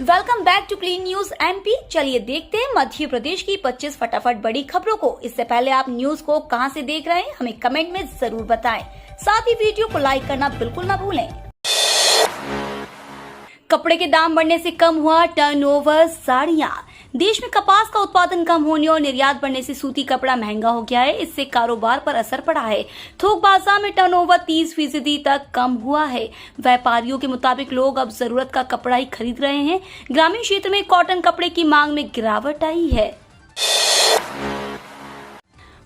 Welcome back to clean news MP. चलिए देखते हैं मध्य प्रदेश की 25 फटाफट बड़ी खबरों को। इससे पहले आप न्यूज को कहां से देख रहे हैं हमें कमेंट में जरूर बताएं। साथ ही वीडियो को लाइक करना बिल्कुल ना भूलें। कपड़े के दाम बढ़ने से कम हुआ टर्नओवर। साड़ियां। देश में कपास का उत्पादन कम होने और निर्यात बढ़ने से सूती कपड़ा महंगा हो गया है। इससे कारोबार पर असर पड़ा है। थोक बाजार में टर्नओवर 30% तक कम हुआ है। व्यापारियों के मुताबिक लोग अब जरूरत का कपड़ा ही खरीद रहे हैं। ग्रामीण क्षेत्र में कॉटन कपड़े की मांग में गिरावट आई है।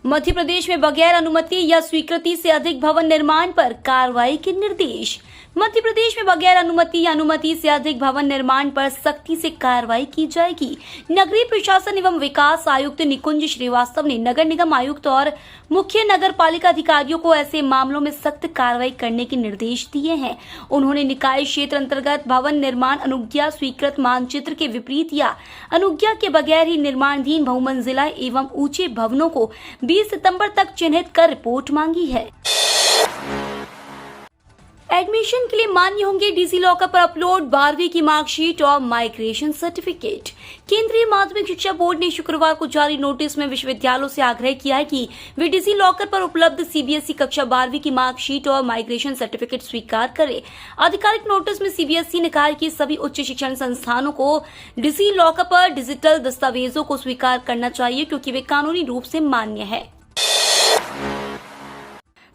मध्य प्रदेश में बगैर अनुमति या स्वीकृति से अधिक भवन निर्माण पर कार्रवाई के निर्देश। मध्य प्रदेश में बगैर अनुमति या अनुमति से अधिक भवन निर्माण पर सख्ती से कार्रवाई की जाएगी। नगरीय प्रशासन एवं विकास आयुक्त निकुंज श्रीवास्तव ने नगर निगम आयुक्त और मुख्य नगर पालिका अधिकारियों को ऐसे मामलों में सख्त कार्रवाई करने के निर्देश दिए हैं। उन्होंने निकाय क्षेत्र अंतर्गत भवन निर्माण अनुज्ञा स्वीकृत मानचित्र के विपरीत या अनुज्ञा के बगैर ही निर्माणाधीन बहुमंजिला एवं ऊंचे भवनों को 20 सितंबर तक चिन्हित कर रिपोर्ट मांगी है। एडमिशन के लिए मान्य होंगे डिजी लॉकर पर अपलोड 12वीं की मार्कशीट और माइग्रेशन सर्टिफिकेट। केंद्रीय माध्यमिक शिक्षा बोर्ड ने शुक्रवार को जारी नोटिस में विश्वविद्यालयों से आग्रह किया है कि वे डिजी लॉकर पर उपलब्ध सीबीएसई कक्षा 12वीं की मार्कशीट और माइग्रेशन सर्टिफिकेट स्वीकार करें। आधिकारिक नोटिस में सीबीएसई ने कहा है कि सभी उच्च शिक्षण संस्थानों को डिजी लॉकर पर डिजिटल दस्तावेजों को स्वीकार करना चाहिए क्योंकि वे कानूनी रूप से मान्य है।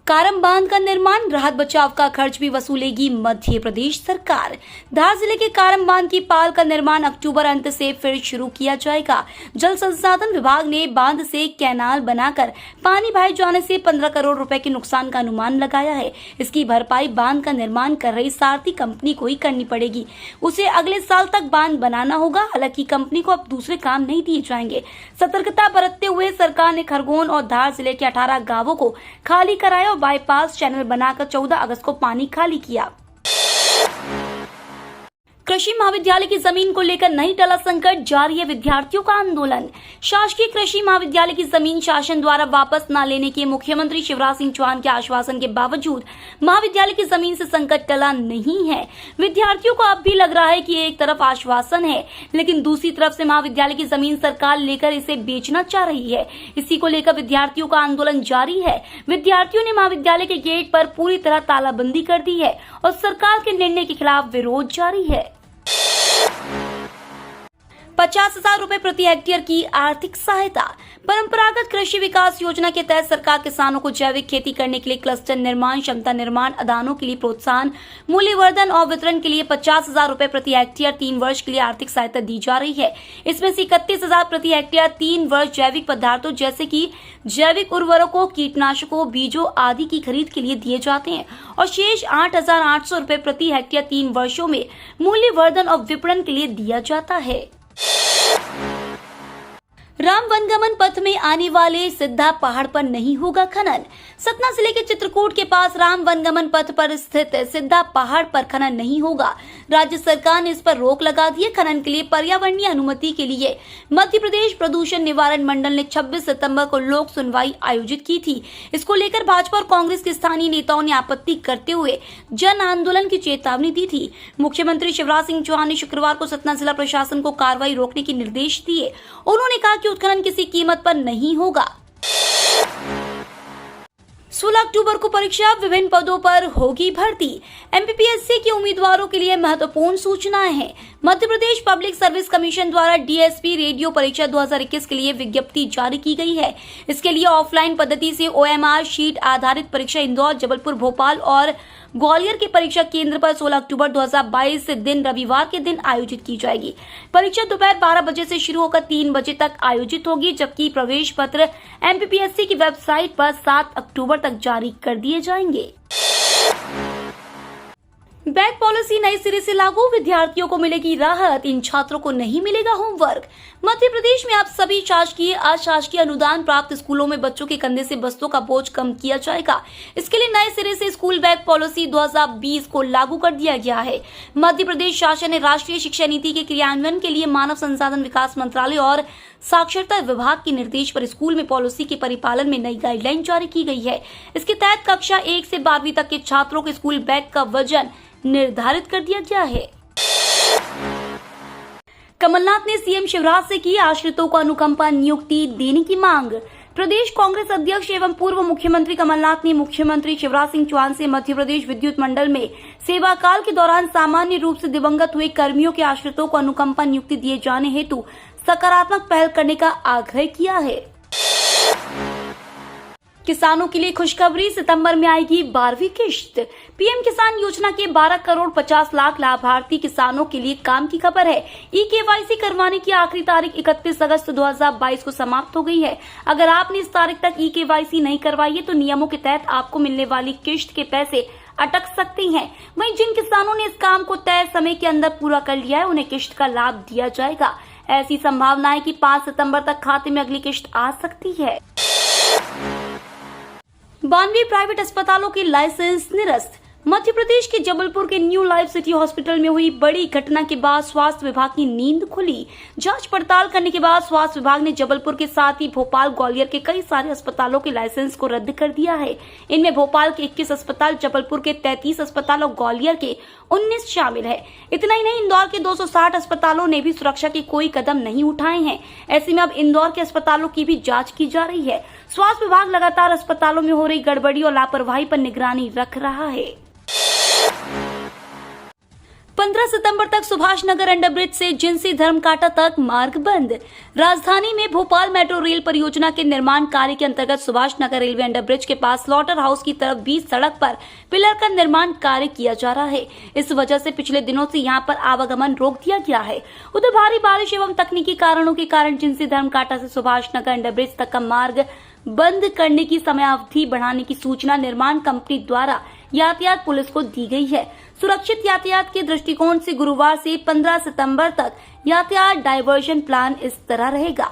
कारम बांध का निर्माण, राहत बचाव का खर्च भी वसूलेगी मध्य प्रदेश सरकार। धार जिले के कारम बांध की पाल का निर्माण अक्टूबर अंत से फिर शुरू किया जाएगा। जल संसाधन विभाग ने बांध से कैनाल बनाकर पानी बहाए जाने से 15 करोड़ रुपए के नुकसान का अनुमान लगाया है। इसकी भरपाई बांध का निर्माण कर रही सारथी कंपनी को ही करनी पड़ेगी। उसे अगले साल तक बांध बनाना होगा। हालांकि कंपनी को अब दूसरे काम नहीं दिए जाएंगे। सतर्कता बरतते हुए सरकार ने खरगोन और धार जिले के 18 गांवों को खाली कराया और बाईपास चैनल बनाकर 14 अगस्त को पानी खाली किया। कृषि महाविद्यालय की जमीन को लेकर नहीं टला संकट, जारी है विद्यार्थियों का आंदोलन। शासकीय कृषि महाविद्यालय की जमीन शासन द्वारा वापस न लेने के मुख्यमंत्री शिवराज सिंह चौहान के आश्वासन के बावजूद महाविद्यालय की जमीन से संकट टला नहीं है। विद्यार्थियों को अब भी लग रहा है कि एक तरफ आश्वासन है लेकिन दूसरी तरफ से महाविद्यालय की जमीन सरकार लेकर इसे बेचना चाह रही है। इसी को लेकर विद्यार्थियों का आंदोलन जारी है। विद्यार्थियों ने महाविद्यालय के गेट पर पूरी तरह तालाबंदी कर दी है और सरकार के निर्णय के खिलाफ विरोध जारी है। 50,000 रुपए प्रति हेक्टेयर की आर्थिक सहायता। परंपरागत कृषि विकास योजना के तहत सरकार किसानों को जैविक खेती करने के लिए क्लस्टर निर्माण, क्षमता निर्माण, अदानों के लिए प्रोत्साहन, मूल्यवर्धन और वितरण के लिए 50,000 रुपए प्रति हेक्टेयर 3 वर्ष के लिए आर्थिक सहायता दी जा रही है। इसमें से 31,000 प्रति हेक्टेयर 3 वर्ष जैविक पदार्थों जैसे कि जैविक उर्वरकों, कीटनाशकों, बीजों आदि की खरीद के लिए दिए जाते हैं और शेष 8,800 रुपए प्रति हेक्टेयर 3 वर्षों में मूल्यवर्धन और विपणन के लिए दिया जाता है। राम वनगमन पथ में आने वाले सिद्धा पहाड़ पर नहीं होगा खनन। सतना जिले के चित्रकूट के पास राम वनगमन पथ पर स्थित सिद्धा पहाड़ पर खनन नहीं होगा। राज्य सरकार ने इस पर रोक लगा दी है। खनन के लिए पर्यावरणीय अनुमति के लिए मध्य प्रदेश प्रदूषण निवारण मंडल ने 26 सितंबर को लोक सुनवाई आयोजित की थी। इसको लेकर भाजपा और कांग्रेस के स्थानीय नेताओं ने आपत्ति करते हुए जन आंदोलन की चेतावनी दी थी। मुख्यमंत्री शिवराज सिंह चौहान ने शुक्रवार को सतना जिला प्रशासन को कार्रवाई रोकने के निर्देश दिए। उन्होंने कहा कि उत्खनन किसी कीमत पर नहीं होगा। 16 अक्टूबर को परीक्षा, विभिन्न पदों पर होगी भर्ती। एमपीपीएससी के उम्मीदवारों के लिए महत्वपूर्ण सूचनाएं हैं। Madhya Pradesh public service commission द्वारा डीएसपी रेडियो परीक्षा 2021 के लिए विज्ञप्ति जारी की गई है। इसके लिए ऑफलाइन पद्धति से ओएमआर शीट आधारित परीक्षा इंदौर, जबलपुर, भोपाल और ग्वालियर के परीक्षा केंद्र पर 16 अक्टूबर 2022 दिन रविवार के दिन आयोजित की जाएगी। परीक्षा दोपहर 12 बजे से शुरू होकर 3 बजे तक आयोजित होगी, जबकि प्रवेश पत्र एमपीपीएससी की वेबसाइट पर 7 अक्टूबर तक जारी कर दिए जाएंगे। बैक पॉलिसी नए सिरे से लागू, विद्यार्थियों को मिलेगी राहत, इन छात्रों को नहीं मिलेगा होमवर्क। मध्य प्रदेश में अब सभी शासकीय अशासकीय अनुदान प्राप्त स्कूलों में बच्चों के कंधे से बस्तों का बोझ कम किया जाएगा। इसके लिए नए सिरे से स्कूल बैग पॉलिसी 2020 को लागू कर दिया गया है। मध्य प्रदेश शासन ने राष्ट्रीय शिक्षा नीति के क्रियान्वयन के लिए मानव संसाधन विकास मंत्रालय और साक्षरता विभाग के निर्देश पर स्कूल में पॉलिसी के परिपालन में नई गाइडलाइन जारी की गई है। इसके तहत कक्षा 1 से 12वीं तक के छात्रों के स्कूल बैग का वजन निर्धारित कर दिया गया है। कमलनाथ ने सीएम शिवराज से की आश्रितों को अनुकंपा नियुक्ति देने की मांग। प्रदेश कांग्रेस अध्यक्ष एवं पूर्व मुख्यमंत्री कमलनाथ ने मुख्यमंत्री शिवराज सिंह चौहान से मध्य प्रदेश विद्युत मंडल में सेवाकाल के दौरान सामान्य रूप से दिवंगत हुए कर्मियों के आश्रितों को अनुकंपा नियुक्ति दिए जाने हेतु सकारात्मक पहल करने का आग्रह किया है। किसानों के लिए खुशखबरी, सितंबर में आएगी 12वीं किश्त। पीएम किसान योजना के 12 करोड़ 50 लाख लाभार्थी किसानों के लिए काम की खबर है। ई-केवाईसी करवाने की आखिरी तारीख 31 अगस्त 2022 को समाप्त हो गई है। अगर आपने इस तारीख तक ई-केवाईसी नहीं करवाई है तो नियमों के तहत आपको मिलने वाली किश्त के पैसे अटक सकते हैं। वहीं जिन किसानों ने इस काम को तय समय के अंदर पूरा कर लिया है उन्हें किश्त का लाभ दिया जाएगा। ऐसी संभावना है कि 5 सितंबर तक खाते में अगली किश्त आ सकती है। 92 प्राइवेट अस्पतालों के लाइसेंस निरस्त। मध्य प्रदेश के जबलपुर के न्यू लाइफ सिटी हॉस्पिटल में हुई बड़ी घटना के बाद स्वास्थ्य विभाग की नींद खुली। जांच पड़ताल करने के बाद स्वास्थ्य विभाग ने जबलपुर के साथ ही भोपाल, ग्वालियर के कई सारे अस्पतालों के लाइसेंस को रद्द कर दिया है। इनमें भोपाल के 21 अस्पताल, जबलपुर के 33 अस्पताल और ग्वालियर के 19 शामिल है। इतना ही नहीं, इंदौर के 260 अस्पतालों ने भी सुरक्षा के कोई कदम नहीं उठाए हैं। ऐसे में अब इंदौर के अस्पतालों की भी जाँच की जा रही है। स्वास्थ्य विभाग लगातार अस्पतालों में हो रही गड़बड़ी और लापरवाही पर निगरानी रख रहा है। 15 सितंबर तक सुभाष नगर अंडरब्रिज से जिंसी धर्मकांटा तक मार्ग बंद। राजधानी में भोपाल मेट्रो रेल परियोजना के निर्माण कार्य के अंतर्गत सुभाष नगर रेलवे अंडरब्रिज के पास स्लॉटर हाउस की तरफ बीच सड़क पर पिलर का निर्माण कार्य किया जा रहा है। इस वजह से पिछले दिनों से यहां पर आवागमन रोक दिया गया है। उधर भारी बारिश एवं तकनीकी कारणों के कारण जिंसी धर्मकांटा से सुभाष नगर अंडरब्रिज तक का मार्ग बंद करने की समयावधि बढ़ाने की सूचना निर्माण कंपनी द्वारा यातायात पुलिस को दी गई है। सुरक्षित यातायात के दृष्टिकोण से गुरुवार से 15 सितंबर तक यातायात डायवर्जन प्लान इस तरह रहेगा।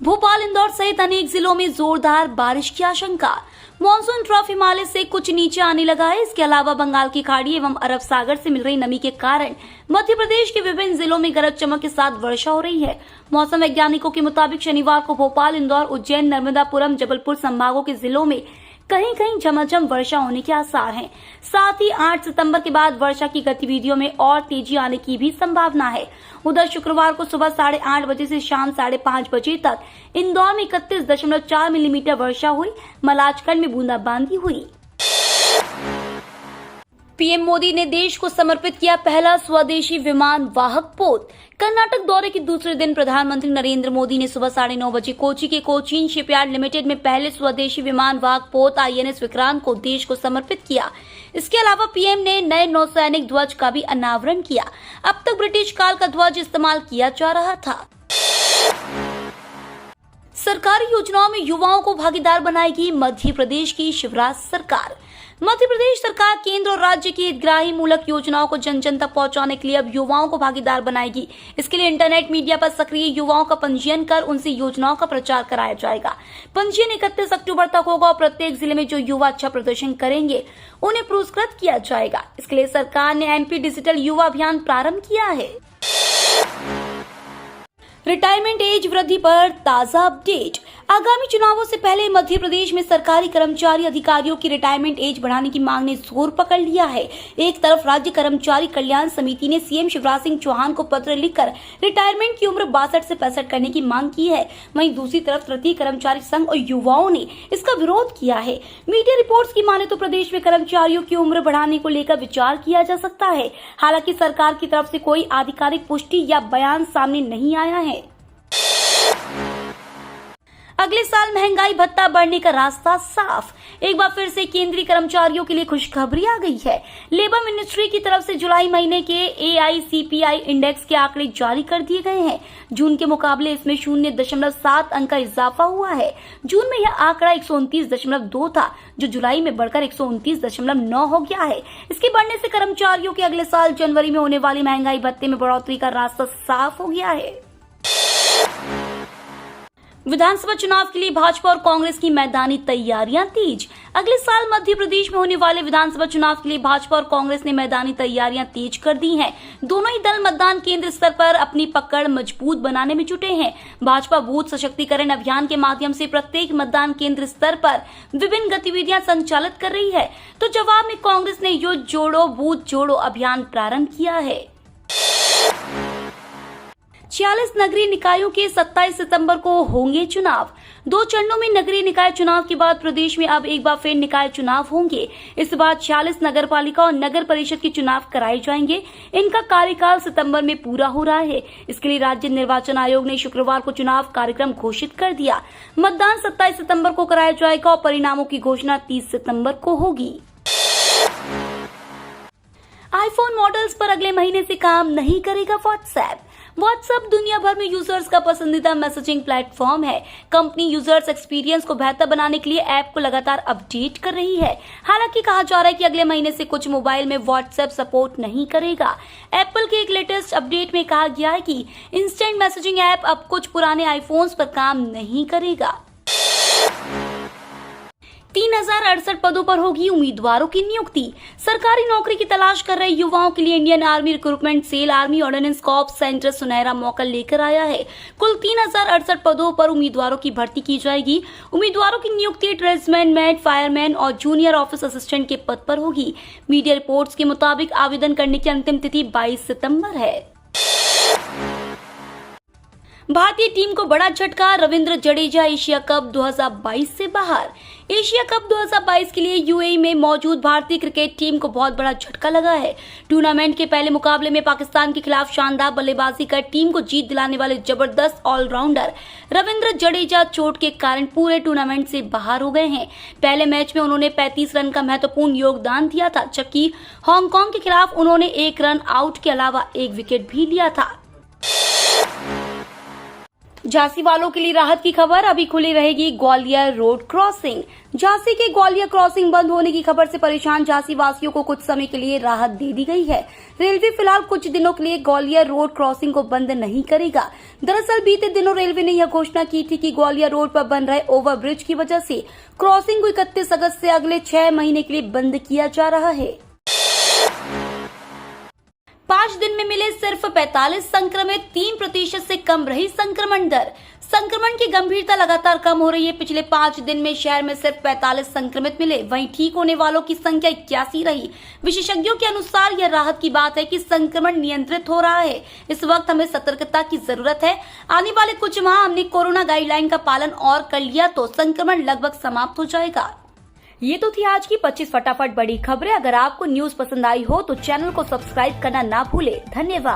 भोपाल, इंदौर सहित अनेक जिलों में जोरदार बारिश की आशंका। मॉनसून ट्रफ हिमालय से कुछ नीचे आने लगा है। इसके अलावा बंगाल की खाड़ी एवं अरब सागर से मिल रही नमी के कारण मध्य प्रदेश के विभिन्न जिलों में गरज चमक के साथ वर्षा हो रही है। मौसम वैज्ञानिकों के मुताबिक शनिवार को भोपाल, इंदौर, उज्जैन, नर्मदापुरम, जबलपुर संभागों के जिलों में कहीं कहीं झमाझम वर्षा होने के आसार हैं। साथ ही 8 सितंबर के बाद वर्षा की गतिविधियों में और तेजी आने की भी संभावना है। उधर शुक्रवार को सुबह 8:30 बजे से शाम 5:30 बजे तक इंदौर में 31.4 मिलीमीटर वर्षा हुई। मलाजखंड में बूंदाबांदी हुई। पीएम मोदी ने देश को समर्पित किया पहला स्वदेशी विमान वाहक पोत। कर्नाटक दौरे के दूसरे दिन प्रधानमंत्री नरेंद्र मोदी ने सुबह 9:30 बजे कोची के कोचीन शिपयार्ड लिमिटेड में पहले स्वदेशी विमान वाहक पोत INS विक्रांत को देश को समर्पित किया। इसके अलावा पीएम ने नए नौसैनिक ध्वज का भी अनावरण किया। अब तक ब्रिटिश काल का ध्वज इस्तेमाल किया जा रहा था। सरकारी योजनाओं में युवाओं को भागीदार बनाएगी मध्य प्रदेश की शिवराज सरकार। मध्य प्रदेश सरकार केंद्र और राज्य की हितग्राही मूलक योजनाओं को जन जन तक पहुंचाने के लिए अब युवाओं को भागीदार बनाएगी। इसके लिए इंटरनेट मीडिया पर सक्रिय युवाओं का पंजीयन कर उनसे योजनाओं का प्रचार कराया जाएगा। पंजीयन 31 अक्टूबर तक होगा और प्रत्येक जिले में जो युवा अच्छा प्रदर्शन करेंगे उन्हें पुरस्कृत किया जाएगा। इसके लिए सरकार ने MP डिजिटल युवा अभियान प्रारंभ किया है। रिटायरमेंट एज वृद्धि पर ताजा अपडेट। आगामी चुनावों से पहले मध्य प्रदेश में सरकारी कर्मचारी अधिकारियों की रिटायरमेंट एज बढ़ाने की मांग ने जोर पकड़ लिया है। एक तरफ राज्य कर्मचारी कल्याण समिति ने सीएम शिवराज सिंह चौहान को पत्र लिखकर रिटायरमेंट की उम्र 62 से 65 करने की मांग की है। वहीं दूसरी तरफ तृतीय कर्मचारी संघ और युवाओं ने इसका विरोध किया है। मीडिया रिपोर्ट्स की माने तो प्रदेश में कर्मचारियों की उम्र बढ़ाने को लेकर विचार किया जा सकता है। हालांकि सरकार की तरफ से कोई आधिकारिक पुष्टि या बयान सामने नहीं आया है। अगले साल महंगाई भत्ता बढ़ने का रास्ता साफ। एक बार फिर से केंद्रीय कर्मचारियों के लिए खुशखबरी आ गई है। लेबर मिनिस्ट्री की तरफ से जुलाई महीने के AICPI इंडेक्स के आंकड़े जारी कर दिए गए हैं। जून के मुकाबले इसमें 0.7 अंक का इजाफा हुआ है। जून में यह आंकड़ा 129.2 था, जो जुलाई में बढ़कर 129.9 हो गया है। इसके बढ़ने से कर्मचारियों के अगले साल जनवरी में होने वाली महंगाई भत्ते में बढ़ोतरी का रास्ता साफ हो गया है। विधानसभा चुनाव के लिए भाजपा और कांग्रेस की मैदानी तैयारियां तेज। अगले साल मध्य प्रदेश में होने वाले विधानसभा चुनाव के लिए भाजपा और कांग्रेस ने मैदानी तैयारियां तेज कर दी हैं। दोनों ही दल मतदान केंद्र स्तर पर अपनी पकड़ मजबूत बनाने में जुटे हैं। भाजपा बूथ सशक्तिकरण अभियान के माध्यम से प्रत्येक मतदान केंद्र स्तर पर विभिन्न गतिविधियां संचालित कर रही है, तो जवाब में कांग्रेस ने युद्ध जोड़ो बूथ जोड़ो अभियान प्रारंभ किया है। 46 नगरीय निकायों के 27 सितंबर को होंगे चुनाव। 2 चरणों में नगरीय निकाय चुनाव के बाद प्रदेश में अब एक बार फिर निकाय चुनाव होंगे। इस बार 46 नगर पालिका और नगर परिषद के चुनाव कराए जाएंगे। इनका कार्यकाल सितंबर में पूरा हो रहा है। इसके लिए राज्य निर्वाचन आयोग ने शुक्रवार को चुनाव कार्यक्रम घोषित कर दिया। मतदान 27 सितंबर को कराया जाएगा और परिणामों की घोषणा 30 सितंबर को होगी। आईफोन मॉडल्स पर अगले महीने से काम नहीं करेगा व्हाट्सएप। व्हाट्सएप दुनिया भर में यूजर्स का पसंदीदा मैसेजिंग प्लेटफॉर्म है। कंपनी यूजर्स एक्सपीरियंस को बेहतर बनाने के लिए ऐप को लगातार अपडेट कर रही है। हालांकि कहा जा रहा है कि अगले महीने से कुछ मोबाइल में व्हाट्सएप सपोर्ट नहीं करेगा। एप्पल के एक लेटेस्ट अपडेट में कहा गया है कि इंस्टेंट मैसेजिंग ऐप अब कुछ पुराने आईफोन्स पर काम नहीं करेगा। 3068 पदों पर होगी उम्मीदवारों की नियुक्ति। सरकारी नौकरी की तलाश कर रहे युवाओं के लिए Indian army recruitment cell army ordnance corps centre सुनहरा मौका लेकर आया है। कुल 3068 पदों पर उम्मीदवारों की भर्ती की जाएगी। उम्मीदवारों की नियुक्ति ट्रेड्समैन, मैन, फायरमैन और जूनियर ऑफिस असिस्टेंट के पद पर होगी। मीडिया रिपोर्ट्स के मुताबिक आवेदन करने की अंतिम तिथि 22 सितंबर है। भारतीय टीम को बड़ा झटका, रविंद्र जडेजा एशिया कप 2022 से बाहर। एशिया कप 2022 के लिए यूएई में मौजूद भारतीय क्रिकेट टीम को बहुत बड़ा झटका लगा है। टूर्नामेंट के पहले मुकाबले में पाकिस्तान के खिलाफ शानदार बल्लेबाजी कर टीम को जीत दिलाने वाले जबरदस्त ऑलराउंडर रविंद्र जडेजा चोट के कारण पूरे टूर्नामेंट से बाहर हो गए हैं। पहले मैच में उन्होंने 35 रन का महत्वपूर्ण योगदान दिया था, जबकि हांगकांग के खिलाफ उन्होंने 1 रन आउट के अलावा 1 विकेट भी लिया था। झांसी वालों के लिए राहत की खबर, अभी खुली रहेगी ग्वालियर रोड क्रॉसिंग। झांसी के ग्वालियर क्रॉसिंग बंद होने की खबर से परेशान झांसी वासियों को कुछ समय के लिए राहत दे दी गई है। रेलवे फिलहाल कुछ दिनों के लिए ग्वालियर रोड क्रॉसिंग को बंद नहीं करेगा। दरअसल बीते दिनों रेलवे ने यह घोषणा की थी कि ग्वालियर रोड पर बन रहे ओवरब्रिज की वजह से क्रॉसिंग को 31 अगस्त से अगले 6 महीने के लिए बंद किया जा रहा है। 5 दिन में मिले सिर्फ 45 संक्रमित, 3% से कम रही संक्रमण दर। संक्रमण की गंभीरता लगातार कम हो रही है। पिछले 5 दिन में शहर में सिर्फ 45 संक्रमित मिले, वहीं ठीक होने वालों की संख्या 81 रही। विशेषज्ञों के अनुसार यह राहत की बात है कि संक्रमण नियंत्रित हो रहा है। इस वक्त हमें सतर्कता की जरूरत है। आने वाले कुछ माह हमने कोरोना गाइडलाइन का पालन और कर लिया तो संक्रमण लगभग समाप्त हो जाएगा। ये तो थी आज की 25 फटाफट बड़ी खबरें। अगर आपको न्यूज पसंद आई हो तो चैनल को सब्सक्राइब करना ना भूले। धन्यवाद।